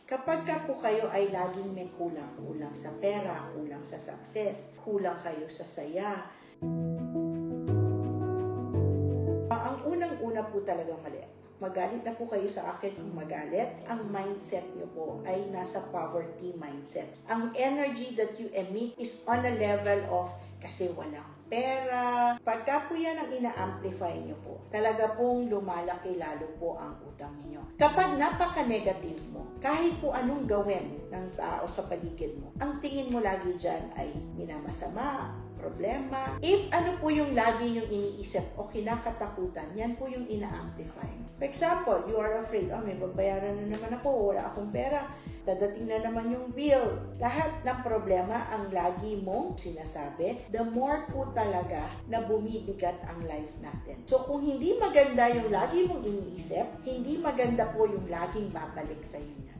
Kapag ka po kayo ay laging may kulang sa pera, kulang sa success, kulang kayo sa saya, ang unang-una po talaga mali. Magalit na po kayo sa akin kung magalit. Ang mindset nyo po ay nasa poverty mindset. Ang energy that you emit is on a level of kasi walang pera. Pagka po yan ang ina-amplify nyo po, talaga pong lumalaki lalo po ang utang ninyo. Kapag napaka-negative mo, kahit po anong gawin ng tao sa paligid mo, ang tingin mo lagi dyan ay minamasama, problema. If ano po yung lagi yung iniisip o kinakatakutan, yan po yung ina-amplify. For example, you are afraid, may babayaran na naman ako, wala akong pera, dadating na naman yung bill. Lahat ng problema ang lagi mong sinasabi, the more po talaga na bumibigat ang life natin. So kung hindi maganda yung lagi mong iniisip, hindi maganda po yung laging babalik sa inyo.